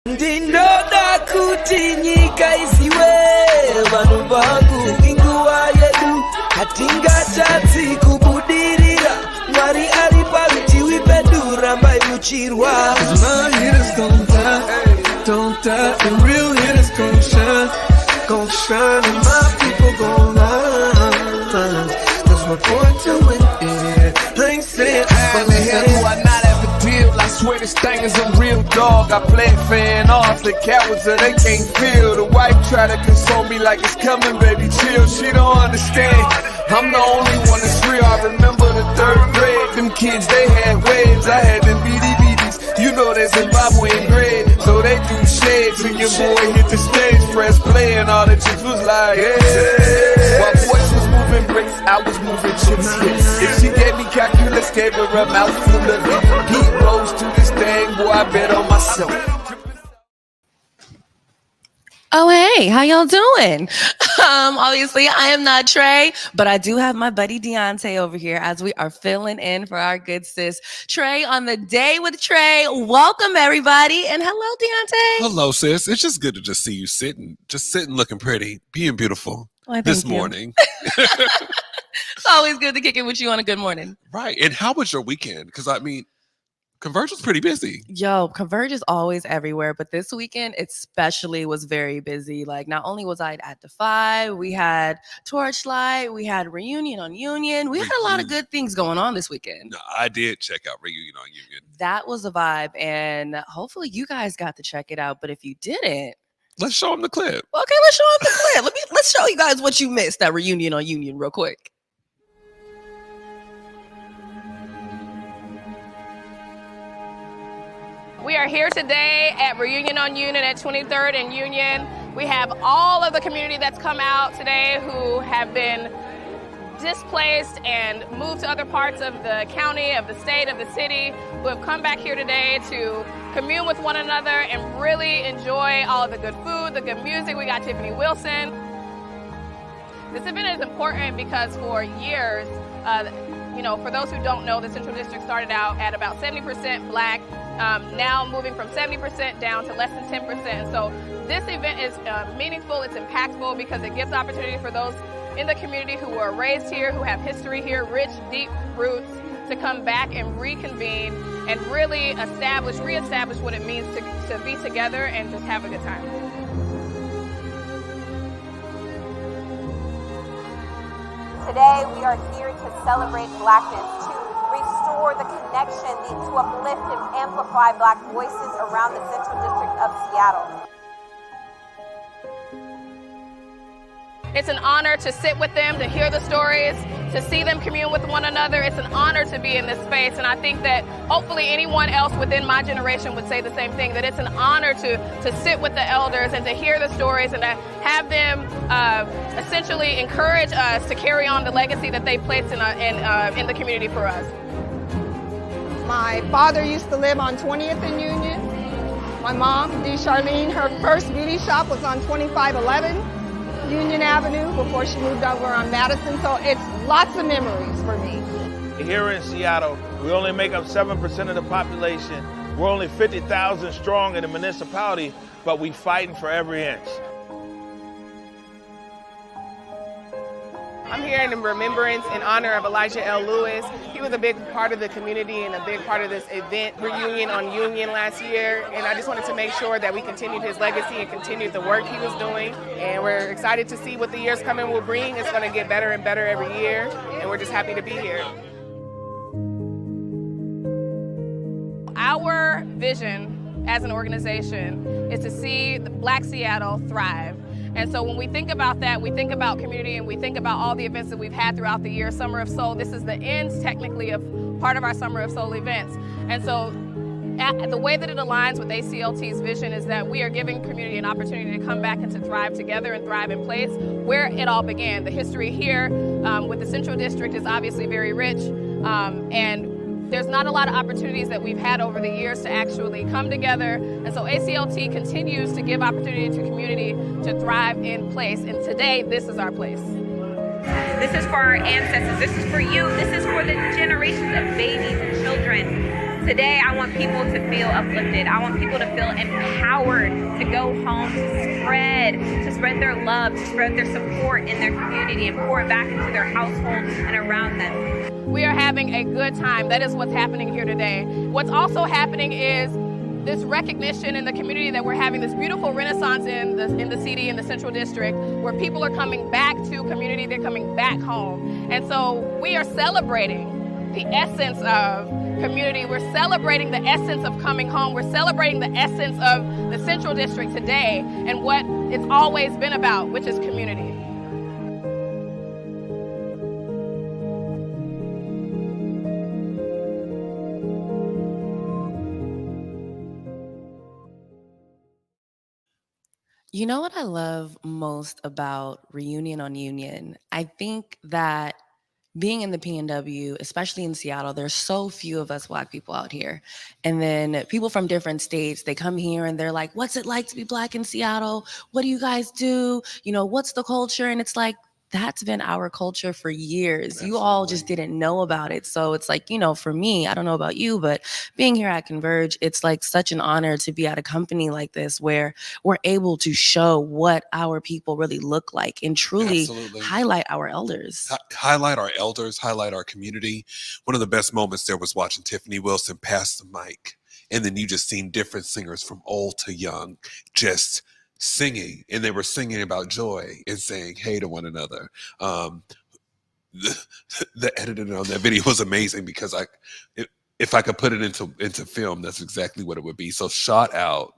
Ndinoda kuti nyika isiwe vanhu vangu inguva yedu hatingatadzi kubudirira Mwari ari parutivi pedu rambai muchirwa. My hitters gon' don't die, the real hitters gon' shine and my people gon' line. Cause we're born to win, yeah. I ain't saying how the hell do I not have a deal? I swear this thing is a real dog. I play it fan off, the cowards that they can't feel. The wife try to console me like it's coming, baby, chill. She don't understand. I'm the only one that's real. I remember the 3rd grade. Them kids, they had waves. I had them BDBs. You know that Zimbabwean grade. So they do shades. And your boy hit the stage, press play, and all the chicks was like, yeah. While boys was moving bricks, I was moving chips. If she gave me calculus, gave her a mouthful of it. Heat rose to this thing, boy, I bet on myself. Oh, hey, how y'all doing? Obviously, I am not Trae, but I do have my buddy Deaunte over here as we are filling in for our good sis Trae on the day with Trae. Welcome, everybody, and hello, Deaunte. Hello, sis. It's just good to just see you sitting looking pretty, being beautiful this morning. It's always good to kick it with you on a good morning. Right. And how was your weekend? Because, I mean, Converge was pretty busy. Yo, Converge is always everywhere, but this weekend especially was very busy. Like, not only was I at Defy, we had Torchlight, we had Reunion on Union. We had a lot of good things going on this weekend. No, I did check out Reunion on Union. That was a vibe, and hopefully you guys got to check it out. But if you didn't, let's show them the clip. Okay, let's show them the clip. Let's show you guys what you missed at Reunion on Union real quick. We are here today at Reunion on Union at 23rd and Union. We have all of the community that's come out today who have been displaced and moved to other parts of the county, of the state, of the city, who have come back here today to commune with one another and really enjoy all of the good food, the good music. We got Tiffany Wilson. This event is important because for years, for those who don't know, the Central District started out at about 70% Black, now moving from 70% down to less than 10%. So this event is meaningful, it's impactful because it gives opportunity for those in the community who were raised here, who have history here, rich, deep roots, to come back and reconvene and really reestablish what it means to be together and just have a good time. Today we are here to celebrate Blackness, to restore the connection, to uplift and amplify Black voices around the Central District of Seattle. It's an honor to sit with them, to hear the stories, to see them commune with one another. It's an honor to be in this space, and I think that hopefully anyone else within my generation would say the same thing, that it's an honor to sit with the elders and to hear the stories and to have them essentially encourage us to carry on the legacy that they placed in the community for us. My father used to live on 20th and Union. My mom, Charlene, her first beauty shop was on 2511. Union Avenue before she moved over on Madison, so it's lots of memories for me. Here in Seattle, we only make up 7% of the population. We're only 50,000 strong in the municipality, but we fighting for every inch. I'm here in remembrance in honor of Elijah L. Lewis. He was a big part of the community and a big part of this event, Reunion on Union last year. And I just wanted to make sure that we continued his legacy and continued the work he was doing. And we're excited to see what the years coming will bring. It's going to get better and better every year. And we're just happy to be here. Our vision as an organization is to see the Black Seattle thrive. And so when we think about that, we think about community and we think about all the events that we've had throughout the year. Summer of Soul, this is the end technically of part of our Summer of Soul events. And so the way that it aligns with ACLT's vision is that we are giving community an opportunity to come back and to thrive together and thrive in place where it all began. The history here with the Central District is obviously very rich, and there's not a lot of opportunities that we've had over the years to actually come together. And so ACLT continues to give opportunity to community to thrive in place. And today, this is our place. This is for our ancestors. This is for you. This is for the generations of babies and children Today, I want people to feel uplifted. I want people to feel empowered to go home, to spread their love, to spread their support in their community and pour it back into their household and around them. We are having a good time. That is what's happening here today. What's also happening is this recognition in the community that we're having this beautiful renaissance in the CD, in the Central District, where people are coming back to community, they're coming back home. And so we are celebrating the essence of community. We're celebrating the essence of coming home. We're celebrating the essence of the Central District today and what it's always been about, which is community. You know what I love most about Reunion on Union? I think that being in the PNW, especially in Seattle, there's so few of us Black people out here. And then people from different states, they come here and they're like, what's it like to be Black in Seattle? What do you guys do? You know, what's the culture? And it's like, that's been our culture for years. Absolutely. You all just didn't know about it. So it's like, you know, for me, I don't know about you, but being here at Converge, it's like such an honor to be at a company like this where we're able to show what our people really look like and truly Absolutely. Highlight our elders. Highlight our elders, highlight our community. One of the best moments there was watching Tiffany Wilson pass the mic. And then you just seen different singers from old to young just singing, and they were singing about joy and saying hey to one another. The editing on that video was amazing because if I could put it into film, that's exactly what it would be. So shout out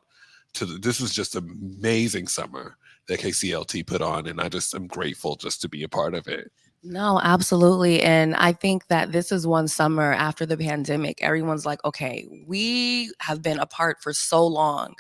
to this was just an amazing summer that KCLT put on, and I'm grateful just to be a part of it. No, absolutely. And I think that this is one summer after the pandemic, everyone's like, okay, we have been apart for so long.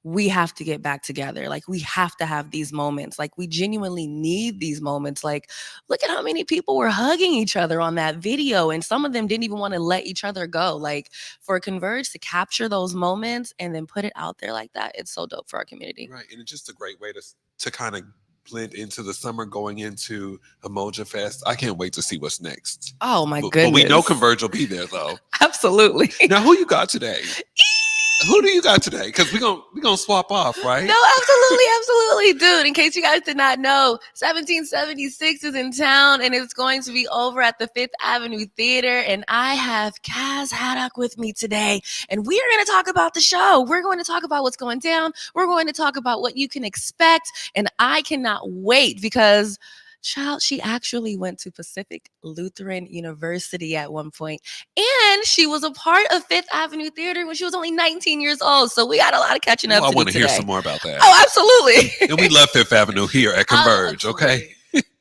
We have to get back together. Like, we have to have these moments. Like, we genuinely need these moments. Like, look at how many people were hugging each other on that video. And some of them didn't even want to let each other go. Like, for Converge to capture those moments and then put it out there like that, it's so dope for our community. Right. And it's just a great way to kind of blend into the summer going into Emoja Fest. I can't wait to see what's next. Oh, my goodness. But we know Converge will be there, though. Absolutely. Now, who you got today? Who do you got today? Because we're gonna swap off, right? No, absolutely, dude. In case you guys did not know, 1776 is in town, and it's going to be over at the Fifth Avenue Theater. And I have Kassandra Haddock with me today, and we are going to talk about the show. We're going to talk about what's going down. We're going to talk about what you can expect, and I cannot wait because, child, she actually went to Pacific Lutheran University at one point, and she was a part of Fifth Avenue Theater when she was only 19 years old. So we got a lot of catching up to do today. I want to hear some more about that. Oh, absolutely. And we love Fifth Avenue here at Converge, okay?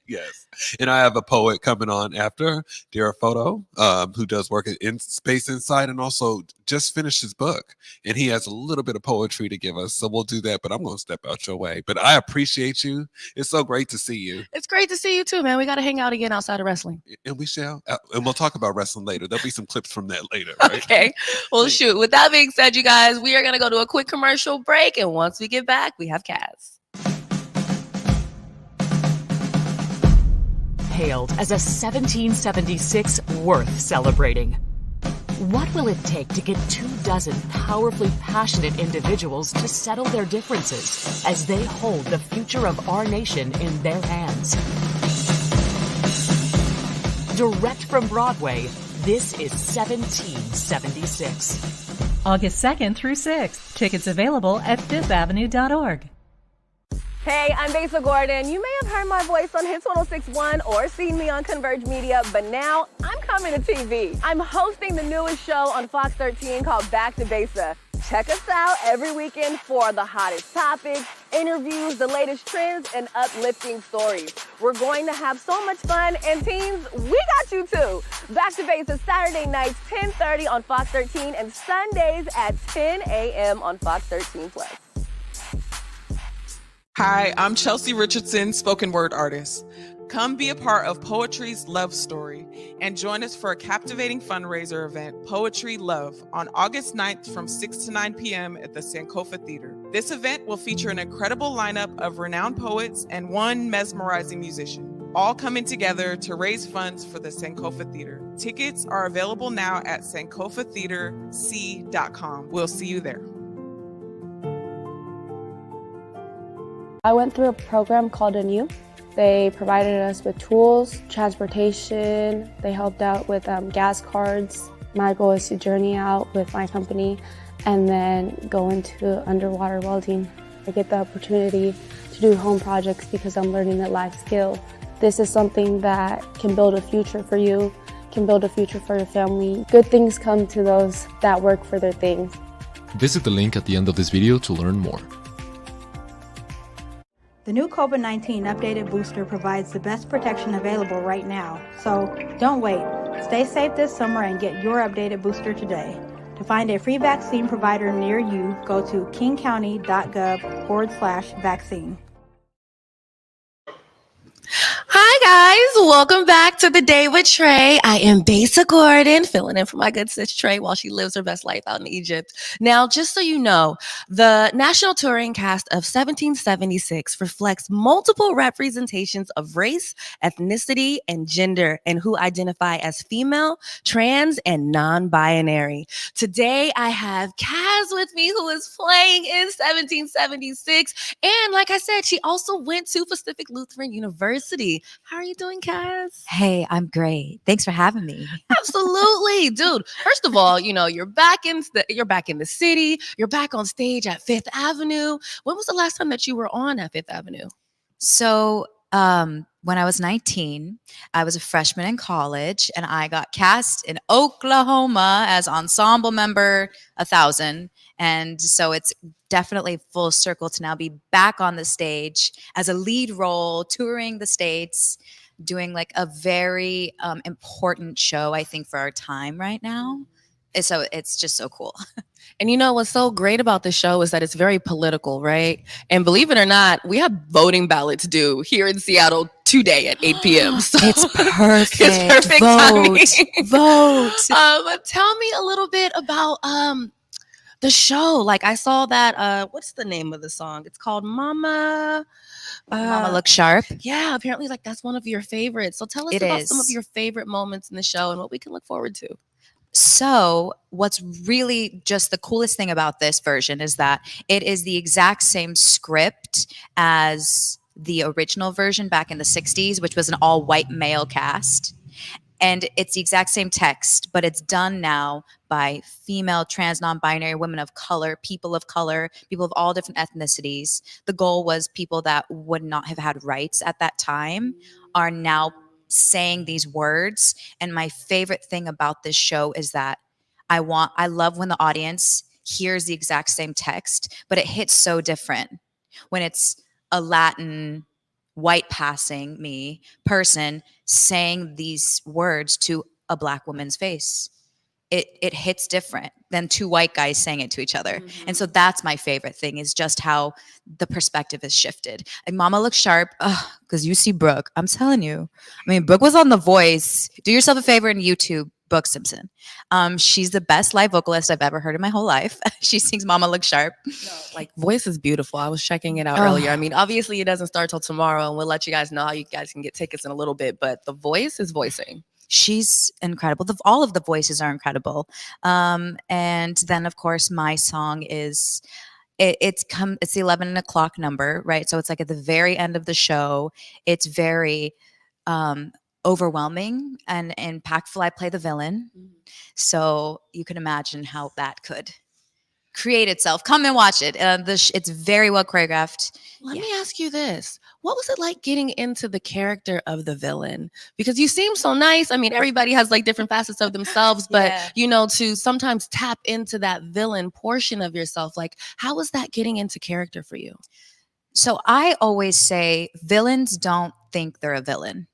Yes. And I have a poet coming on after, Darryl Foto, who does work in Space Insight and also just finished his book. And he has a little bit of poetry to give us. So we'll do that, but I'm going to step out your way. But I appreciate you. It's so great to see you. It's great to see you too, man. We got to hang out again outside of wrestling. And we shall. And we'll talk about wrestling later. There'll be some clips from that later, right? Okay. Well, shoot. With that being said, you guys, we are going to go to a quick commercial break. And once we get back, we have Kaz. Hailed as a 1776 worth celebrating. What will it take to get 24 powerfully passionate individuals to settle their differences as they hold the future of our nation in their hands? Direct from Broadway, this is 1776. August 2nd through 6th. Tickets available at fifthavenue.org. Hey, I'm Besa Gordon. You may have heard my voice on Hits 106.1 or seen me on Converge Media, but now I'm coming to TV. I'm hosting the newest show on Fox 13 called Back to Besa. Check us out every weekend for the hottest topics, interviews, the latest trends, and uplifting stories. We're going to have so much fun, and teens, we got you too. Back to Besa Saturday nights, 10:30 on Fox 13, and Sundays at 10 a.m. on Fox 13 Plus. Hi, I'm Chelsea Richardson, spoken word artist. Come be a part of Poetry's Love Story and join us for a captivating fundraiser event, Poetry Love, on August 9th from 6 to 9 p.m. at the Sankofa Theater. This event will feature an incredible lineup of renowned poets and one mesmerizing musician. all coming together to raise funds for the Sankofa Theater. Tickets are available now at sankofatheaterc.com. We'll see you there. I went through a program called Anew. They provided us with tools, transportation. They helped out with gas cards. My goal is to journey out with my company and then go into underwater welding. I get the opportunity to do home projects because I'm learning a life skill. This is something that can build a future for you, can build a future for your family. Good things come to those that work for their things. Visit the link at the end of this video to learn more. The new COVID-19 updated booster provides the best protection available right now. So don't wait. Stay safe this summer and get your updated booster today. To find a free vaccine provider near you, go to kingcounty.gov/vaccine. Hi guys, welcome back to The Day with Trae. I am Besa Gordon, filling in for my good sis Trae while she lives her best life out in Egypt. Now, just so you know, the national touring cast of 1776 reflects multiple representations of race, ethnicity, and gender, and who identify as female, trans, and non-binary. Today, I have Kaz with me, who is playing in 1776. And like I said, she also went to Pacific Lutheran University. How are you doing, Kaz? Hey, I'm great. Thanks for having me. Absolutely, dude. First of all, you're back in the city. You're back on stage at Fifth Avenue. When was the last time that you were on at Fifth Avenue? So, when I was 19, I was a freshman in college, and I got cast in Oklahoma as ensemble member 1,000. And so it's definitely full circle to now be back on the stage as a lead role, touring the States, doing like a very important show, I think, for our time right now. So it's just so cool. And what's so great about the show is that it's very political, right? And believe it or not, we have voting ballots due here in Seattle today at 8 p.m. So it's perfect. It's perfect timing. Vote. Tell me a little bit about the show. Like I saw that, what's the name of the song? It's called Mama Look Sharp. Yeah, apparently like that's one of your favorites. So tell us about some of your favorite moments in the show and what we can look forward to. So what's really just the coolest thing about this version is that it is the exact same script as the original version back in the 60s, which was an all-white male cast. And it's the exact same text, but it's done now by female, trans, non-binary, women of color, people of all different ethnicities. The goal was people that would not have had rights at that time are now saying these words. And my favorite thing about this show is that I love when the audience hears the exact same text, but it hits so different when it's a Latin white passing me person saying these words to a Black woman's face. It hits different than two white guys saying it to each other. Mm-hmm. And so that's my favorite thing is just how the perspective has shifted. And Mama Look Sharp, because you see Brooke. I'm telling you. I mean, Brooke was on The Voice. Do yourself a favor and YouTube Brooke Simpson. She's the best live vocalist I've ever heard in my whole life. She sings Mama Look Sharp. Like Voice is beautiful. I was checking it out earlier. I mean, obviously it doesn't start till tomorrow and we'll let you guys know how you guys can get tickets in a little bit, but The Voice is voicing. She's incredible. All of the voices are incredible. And then of course my song is it's the 11 o'clock number, right? So it's like at the very end of the show. It's very overwhelming and impactful. I play the villain. So you can imagine how that could create itself. Come and watch it. It's very well choreographed. Let me ask you this. What was it like getting into the character of the villain? Because you seem so nice. I mean, everybody has like different facets of themselves, but to sometimes tap into that villain portion of yourself, like how was that getting into character for you? So I always say villains don't think they're a villain,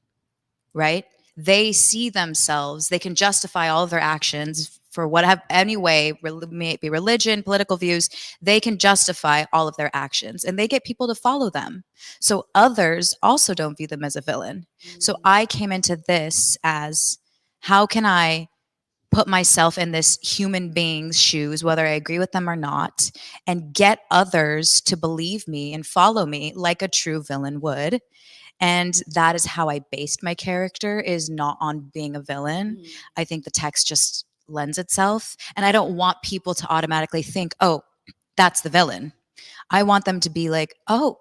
right? They see themselves, they can justify all of their actions for whatever, any way, may it be religion, political views, they can justify all of their actions and they get people to follow them. So others also don't view them as a villain. So I came into this as, how can I put myself in this human being's shoes, whether I agree with them or not, and get others to believe me and follow me like a true villain would. And that is how I based my character, is not on being a villain. I think the text just lends itself. And I don't want people to automatically think, oh, that's the villain. I want them to be like, oh,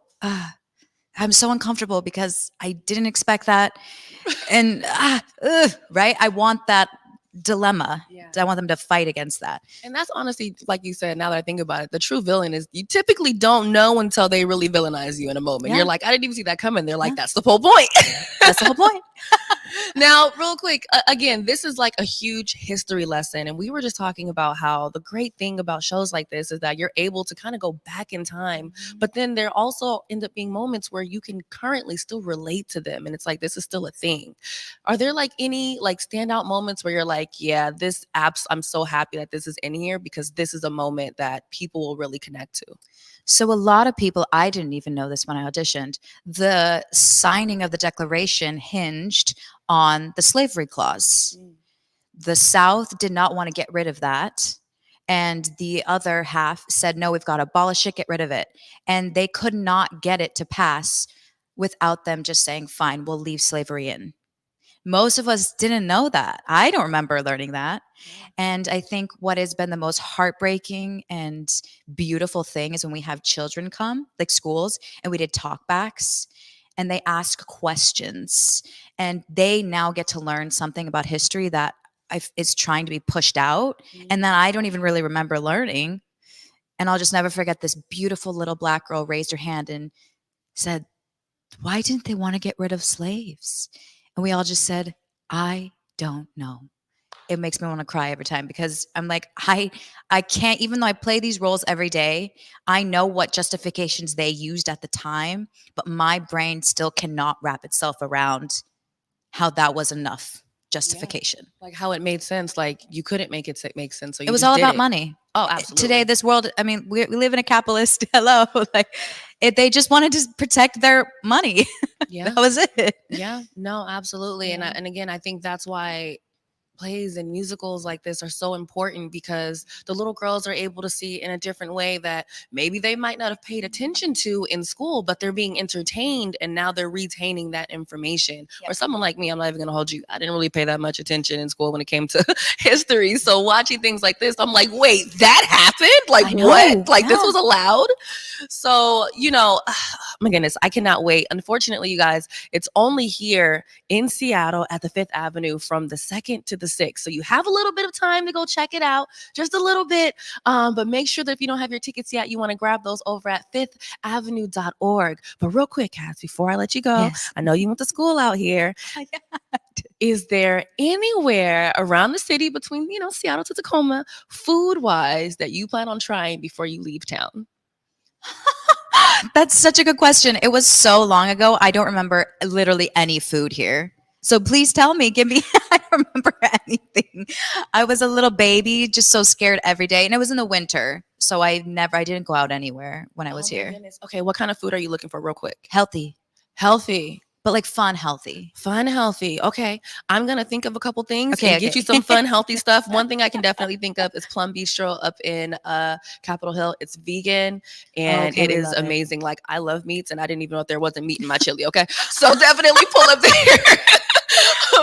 I'm so uncomfortable because I didn't expect that. And right? I want that dilemma. I want them to fight against that. And that's honestly, like you said, now that I think about it, the true villain is you typically don't know until they really villainize you in a moment. Yeah. You're like, I didn't even see that coming. They're like, that's the whole point. That's the whole point. Now, real quick, again, this is like a huge history lesson. And we were just talking about how the great thing about shows like this is that you're able to kind of go back in time. But then there also end up being moments where you can currently still relate to them. And it's like, this is still a thing. Are there like any like standout moments where you're like, yeah, this apps, I'm so happy that this is in here because this is a moment that people will really connect to? So a lot of people, I didn't even know this when I auditioned, the signing of the Declaration hinged on the slavery clause. The South did not want to get rid of that. And the other half said, no, we've got to abolish it, get rid of it. And they could not get it to pass without them just saying, fine, we'll leave slavery in. Most of us didn't know that. I don't remember learning that. And I think what has been the most heartbreaking and beautiful thing is when we have children come, like schools, and we did talkbacks and they ask questions and they now get to learn something about history that is trying to be pushed out. And then I don't even really remember learning. And I'll just never forget this beautiful little Black girl raised her hand and said, why didn't they want to get rid of slaves? And we all just said, I don't know. It makes me want to cry every time because I'm like, I can't, even though I play these roles every day, I know what justifications they used at the time, but my brain still cannot wrap itself around how that was enough justification. Yeah. Like how it made sense. Like you couldn't make it make sense. So it was all about money. Oh, absolutely. Today, this world, I mean, we live in a capitalist, they just wanted to protect their money. Yeah. That was it. Yeah, no, absolutely. Yeah. And again, I think that's why plays and musicals like this are so important because the little girls are able to see in a different way that maybe they might not have paid attention to in school, but they're being entertained and now they're retaining that information. Or someone like me, I'm not even gonna hold you. I didn't really pay that much attention in school when it came to history. So watching things like this, I'm like, wait, that happened? Like what? Like this was allowed? So, my goodness, I cannot wait. Unfortunately, you guys, it's only here in Seattle at the 5th Avenue from the 2nd to the 6th. So you have a little bit of time to go check it out, just a little bit. But make sure that if you don't have your tickets yet, you want to grab those over at 5thavenue.org. But real quick, Cass, before I let you go, I know you went to school out here. Is there anywhere around the city between, Seattle to Tacoma, food-wise, that you plan on trying before you leave town? That's such a good question. It was so long ago. I don't remember literally any food here. So please tell me, I don't remember anything. I was a little baby, just so scared every day. And it was in the winter. So I didn't go out anywhere when I was here. Goodness. Okay. What kind of food are you looking for real quick? Healthy. But like fun, healthy. Fun, healthy. Okay. I'm going to think of a couple things and get you some fun, healthy stuff. One thing I can definitely think of is Plum Bistro up in Capitol Hill. It's vegan and it is amazing. Like I love meats and I didn't even know if there wasn't meat in my chili. Okay. So definitely pull up there.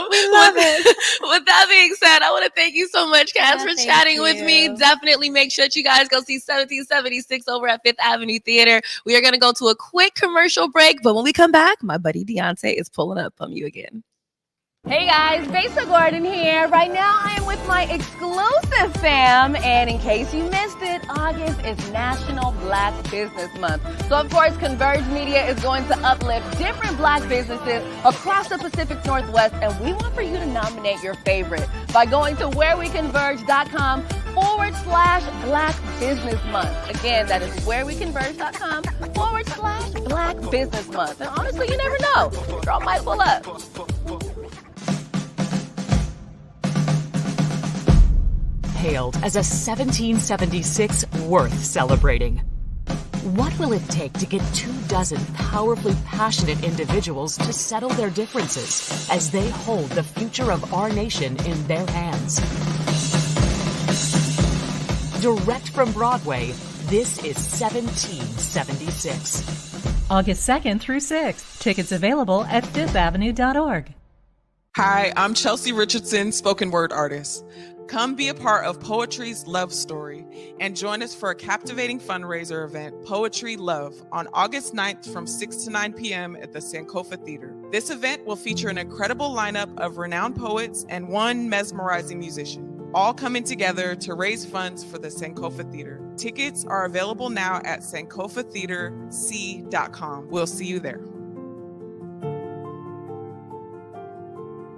We love it. With that being said, I want to thank you so much, Cass, for chatting with me. Definitely make sure that you guys go see 1776 over at 5th Avenue Theater. We are going to go to a quick commercial break, but when we come back, my buddy Deaunte is pulling up on you again. Hey guys, Besa here. Right now I am with my exclusive fam, and in case you missed it, August is National Black Business Month. So of course, Converge Media is going to uplift different Black businesses across the Pacific Northwest, and we want for you to nominate your favorite by going to whereweconverge.com/Black Business Month. Again, that is whereweconverge.com/Black Business Month. And honestly, you never know. Girl might pull up. Hailed as a 1776 worth celebrating. What will it take to get 24 powerfully passionate individuals to settle their differences as they hold the future of our nation in their hands? Direct from Broadway, this is 1776. August 2nd through 6th. Tickets available at fifthavenue.org. Hi, I'm Chelsea Richardson, spoken word artist. Come be a part of Poetry's Love Story and join us for a captivating fundraiser event, Poetry Love, on August 9th from 6 to 9 p.m. at the Sankofa Theater. This event will feature an incredible lineup of renowned poets and one mesmerizing musician, all coming together to raise funds for the Sankofa Theater. Tickets are available now at sankofatheaterc.com. We'll see you there.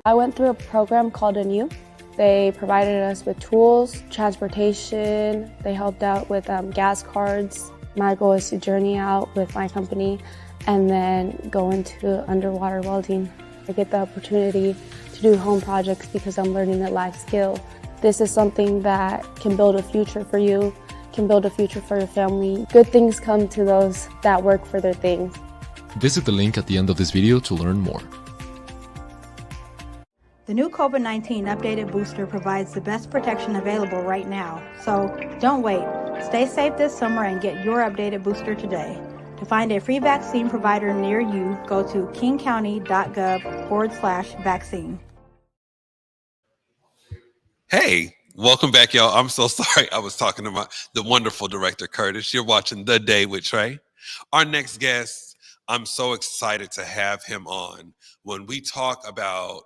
I went through a program called Anew. They provided us with tools, transportation. They helped out with gas cards. My goal is to journey out with my company and then go into underwater welding. I get the opportunity to do home projects because I'm learning a life skill. This is something that can build a future for you, can build a future for your family. Good things come to those that work for their things. Visit the link at the end of this video to learn more. The new COVID-19 updated booster provides the best protection available right now. So don't wait. Stay safe this summer and get your updated booster today. To find a free vaccine provider near you, go to kingcounty.gov/vaccine. Hey, welcome back, y'all. I'm so sorry. I was talking to the wonderful director, Curtis. You're watching The Day with Trae. Our next guest, I'm so excited to have him on. When we talk about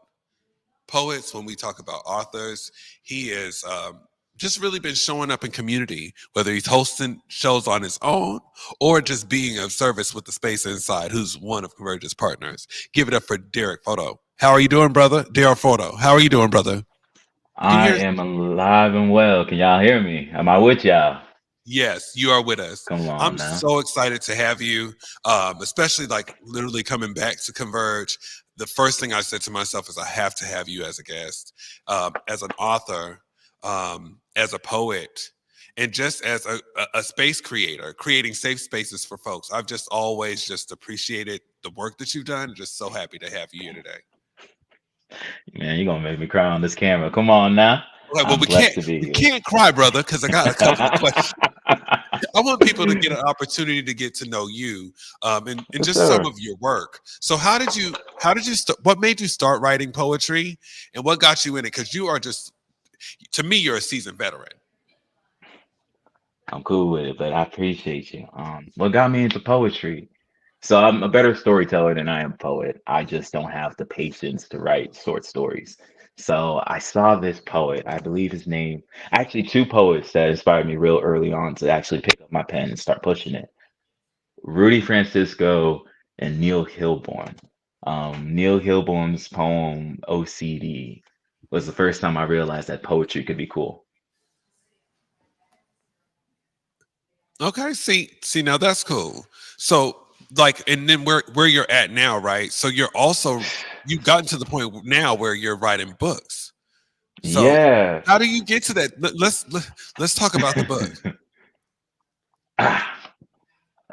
poets, when we talk about authors, he is just really been showing up in community, whether he's hosting shows on his own or just being of service with the Space Inside, who's one of Converge's partners. Give it up for Darryl Foto. How are you doing, brother? Darryl Foto. How are you doing, brother? I am alive and well. Can y'all hear me? Am I with y'all? Yes, you are with us. Come on I'm now. so excited to have you, especially like literally coming back to Converge. The first thing I said to myself is I have to have you as a guest, as an author, as a poet, and just as a space creator, creating safe spaces for folks. I've just always just appreciated the work that you've done. Just so happy to have you here today. Man, you're gonna make me cry on this camera. Come on now. Right, well, we can't cry, brother, because I got a couple of questions. I want people to get an opportunity to get to know you, and just some of your work. So how did you start? What made you start writing poetry, and what got you in it? Because you are just, to me, you're a seasoned veteran. I'm cool with it, but I appreciate you. What got me into poetry? So I'm a better storyteller than I am a poet. I just don't have the patience to write short stories. So I saw this poet, I believe his name, actually two poets that inspired me real early on to actually pick up my pen and start pushing it. Rudy Francisco and Neil Hilborn. Neil Hilborn's poem OCD was the first time I realized that poetry could be cool. Okay, see, now that's cool. So like, and then where you're at now, right? So you've gotten to the point now where you're writing books. So yeah. How do you get to that? Let's talk about the book.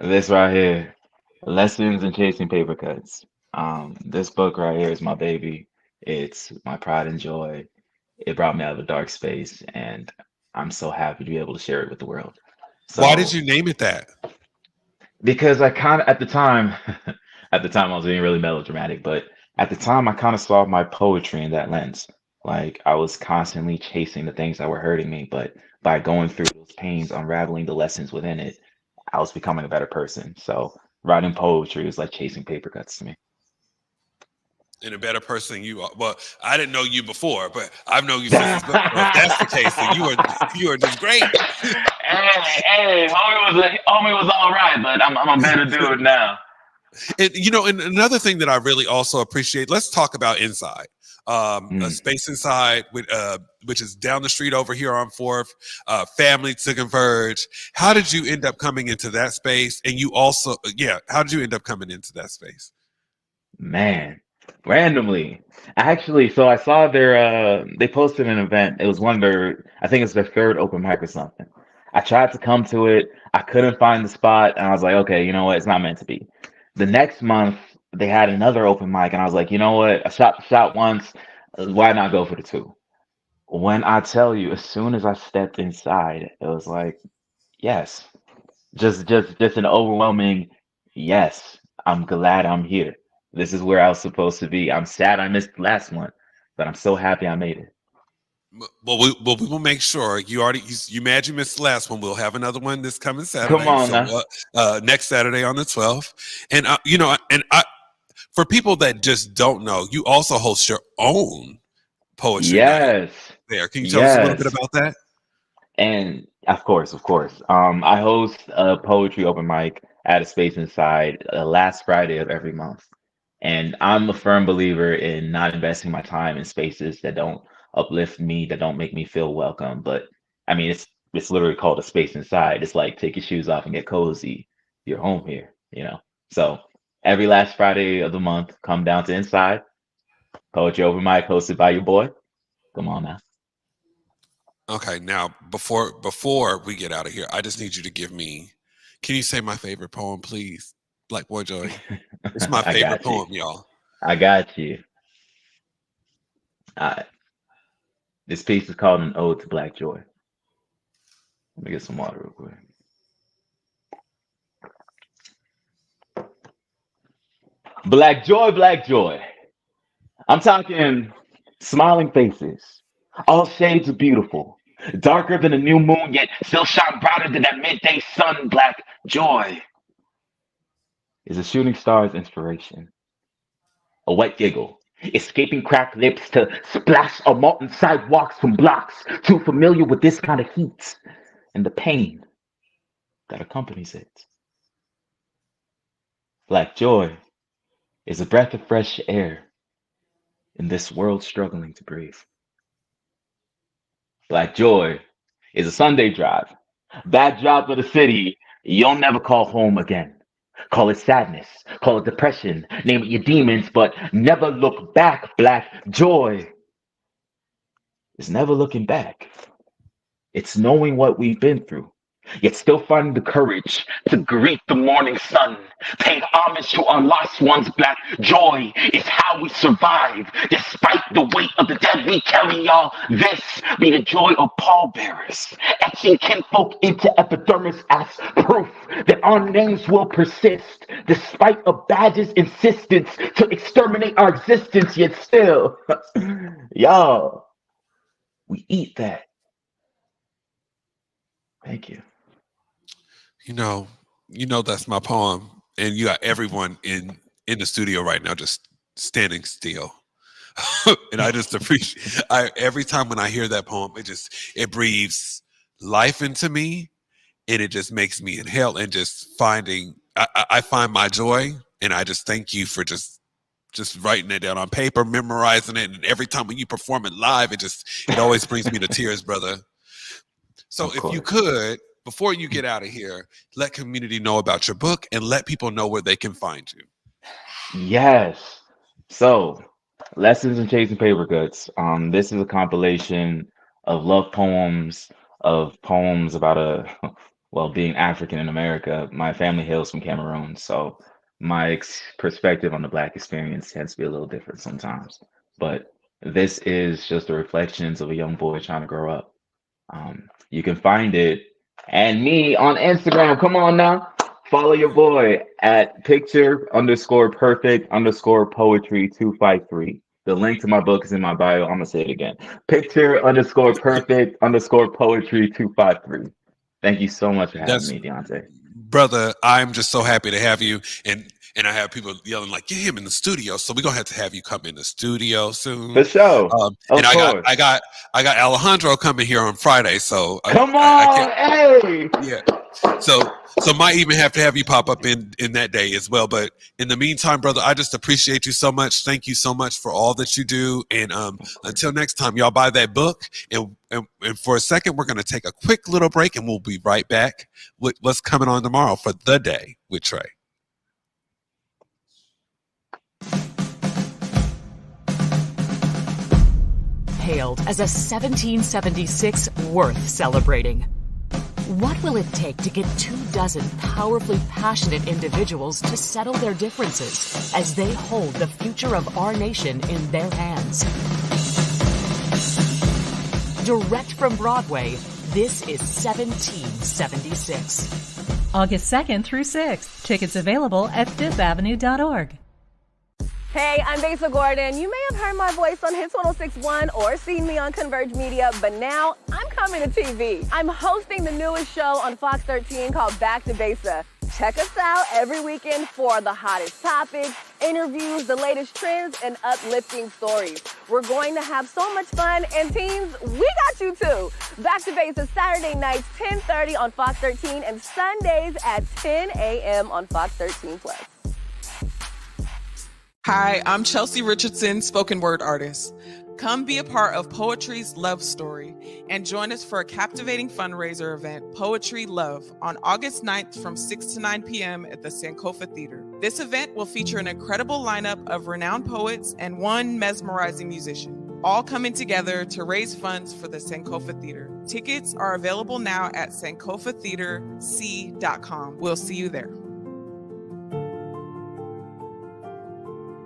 This right here, Lessons in Chasing Paper Cuts. This book right here is my baby. It's my pride and joy. It brought me out of a dark space, and I'm so happy to be able to share it with the world. So, why did you name it that? Because I kind of, at the time I was being really melodramatic, but at the time I kind of saw my poetry in that lens. Like I was constantly chasing the things that were hurting me, but by going through those pains, unraveling the lessons within it, I was becoming a better person. So writing poetry is like chasing paper cuts to me. And a better person you are. Well, I didn't know you before, but I've known you since this book. Well, if that's the case, then you are just great. Hey, homie was all right, but I'm a better dude now. And and another thing that I really also appreciate. Let's talk about Inside. A Space Inside, which is down the street over here on 4th, family to Converge. How did you end up coming into that space? And you also, how did you end up coming into that space? Man, randomly. Actually, so I saw they posted an event. It was I think it's their third open mic or something. I tried to come to it. I couldn't find the spot. And I was like, okay, you know what? It's not meant to be. The next month, they had another open mic. And I was like, you know what? I shot once. Why not go for the two? When I tell you, as soon as I stepped inside, it was like, yes, just an overwhelming Yes, I'm glad I'm here. This is where I was supposed to be. I'm sad I missed the last one, but I'm so happy I made it. Well, we will make sure. You mad you missed the last one. We'll have another one this coming Come Saturday. on So now. next Saturday on the 12th. And for people that just don't know, you also host your own poetry night Yes. there. Can you tell us a little bit Yes. about that? And of course. I host a poetry open mic at a space inside last Friday of every month. And I'm a firm believer in not investing my time in spaces that don't uplift me, that don't make me feel welcome. But I mean, it's literally called a space inside. It's like take your shoes off and get cozy. You're home here, you know. So every last Friday of the month, come down to Inside Poetry Open Mic hosted by your boy. Come on now. Okay, now before we get out of here, I just need you to give me. Can you say my favorite poem, please? Black Boy Joy. It's my I favorite got you. poem, y'all. I got you. All right. This piece is called An Ode to Black Joy. Let me get some water real quick. Black joy, black joy. I'm talking smiling faces, all shades of beautiful, darker than a new moon, yet still shine brighter than that midday sun. Black joy is a shooting star's inspiration, a wet giggle, escaping cracked lips to splash on molten sidewalks from blocks too familiar with this kind of heat and the pain that accompanies it. Black joy is a breath of fresh air in this world struggling to breathe. Black joy is a Sunday drive, backdrop of the city you'll never call home again. Call it sadness, call it depression, name it your demons, but never look back. Black joy is never looking back. It's knowing what we've been through, yet still finding the courage to greet the morning sun, paying homage to our lost ones. Black joy is how we survive, despite the weight of the dead we carry, y'all. This be the joy of pallbearers, etching kinfolk into epidermis as proof that our names will persist, despite a badge's insistence to exterminate our existence, yet still, y'all, we eat that. Thank you. You know that's my poem, and you got everyone in the studio right now just standing still. And I just appreciate. Every time when I hear that poem, it breathes life into me, and it just makes me inhale and just finding. I find my joy, and I just thank you for just writing it down on paper, memorizing it, and every time when you perform it live, it always brings me to tears, brother. So if you could, before you get out of here, let community know about your book and let people know where they can find you. Yes. So, Lessons in Chasing Paper Cuts. This is a compilation of love poems, about being African in America. My family hails from Cameroon, so my perspective on the Black experience tends to be a little different sometimes. But this is just the reflections of a young boy trying to grow up. You can find it and me on Instagram. Come on now. Follow your boy at picture_perfect_poetry253. The link to my book is in my bio. I'm going to say it again. Picture_perfect_poetry253. Thank you so much for having me, Deaunte. Brother, I'm just so happy to have you. And I have people yelling like, get him in the studio. So we're gonna have you come in the studio soon. For sure. And I got Alejandro coming here on Friday. So come on, hey. Yeah. So might even have to have you pop up in that day as well. But in the meantime, brother, I just appreciate you so much. Thank you so much for all that you do. And until next time, y'all buy that book. And for a second, we're gonna take a quick little break, and we'll be right back with what's coming on tomorrow for The Day with Trae. Hailed as a 1776 worth celebrating. What will it take to get 24 powerfully passionate individuals to settle their differences as they hold the future of our nation in their hands? Direct from Broadway, this is 1776. August 2nd through 6th. Tickets available at fifthavenue.org. Hey, I'm Besa Gordon. You may have heard my voice on Hits 106.1 or seen me on Converge Media, but now I'm coming to TV. I'm hosting the newest show on Fox 13 called Back to Besa. Check us out every weekend for the hottest topics, interviews, the latest trends, and uplifting stories. We're going to have so much fun, and teens, we got you too. Back to Besa Saturday nights, 10:30 on Fox 13, and Sundays at 10 a.m. on Fox 13 Plus. Hi, I'm Chelsea Richardson, spoken word artist. Come be a part of Poetry's Love Story and join us for a captivating fundraiser event, Poetry Love, on August 9th from 6 to 9 p.m. at the Sankofa Theater. This event will feature an incredible lineup of renowned poets and one mesmerizing musician, all coming together to raise funds for the Sankofa Theater. Tickets are available now at sankofatheaterc.com. We'll see you there.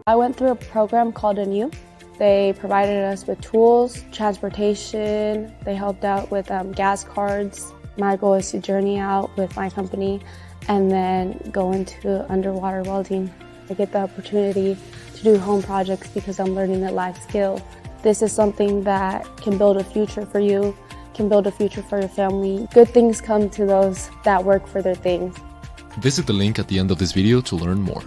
I went through a program called Anew. They provided us with tools, transportation. They helped out with gas cards. My goal is to journey out with my company and then go into underwater welding. I get the opportunity to do home projects because I'm learning a life skill. This is something that can build a future for you, can build a future for your family. Good things come to those that work for their things. Visit the link at the end of this video to learn more.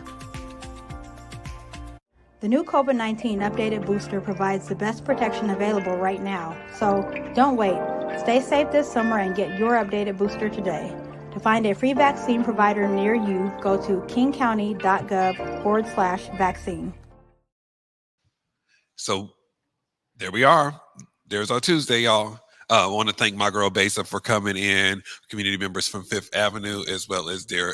The new COVID-19 updated booster provides the best protection available right now. So don't wait. Stay safe this summer and get your updated booster today. To find a free vaccine provider near you, go to kingcounty.gov/vaccine. So there we are. There's our Tuesday, y'all. I want to thank my girl Besa for coming in, community members from Fifth Avenue, as well as Darryl.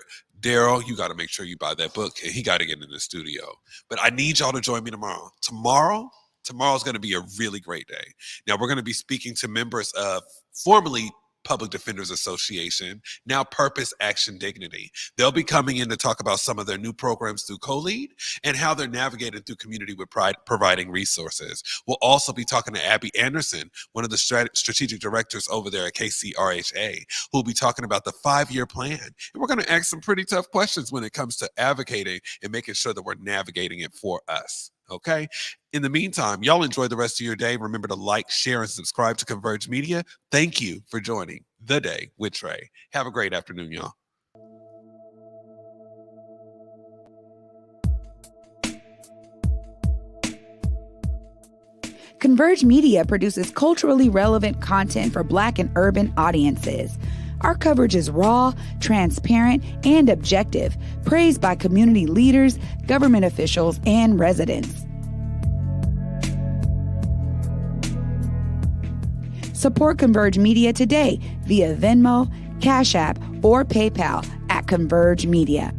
You got to make sure you buy that book, and he got to get in the studio. But I need y'all to join me tomorrow. Tomorrow's going to be a really great day. Now, we're going to be speaking to members of formerly Public Defenders Association, now Purpose Action Dignity. They'll be coming in to talk about some of their new programs through Co-Lead and how they're navigating through community with pride, providing resources. We'll also be talking to Abby Anderson, one of the strategic directors over there at KCRHA, who'll be talking about the 5-year plan. And we're going to ask some pretty tough questions when it comes to advocating and making sure that we're navigating it for us. Okay. In the meantime, y'all enjoy the rest of your day. Remember to like, share, and subscribe to Converge Media. Thank you for joining The Day with Trae. Have a great afternoon, y'all. Converge Media produces culturally relevant content for Black and urban audiences. Our coverage is raw, transparent, and objective, praised by community leaders, government officials, and residents. Support Converge Media today via Venmo, Cash App, or PayPal at Converge Media.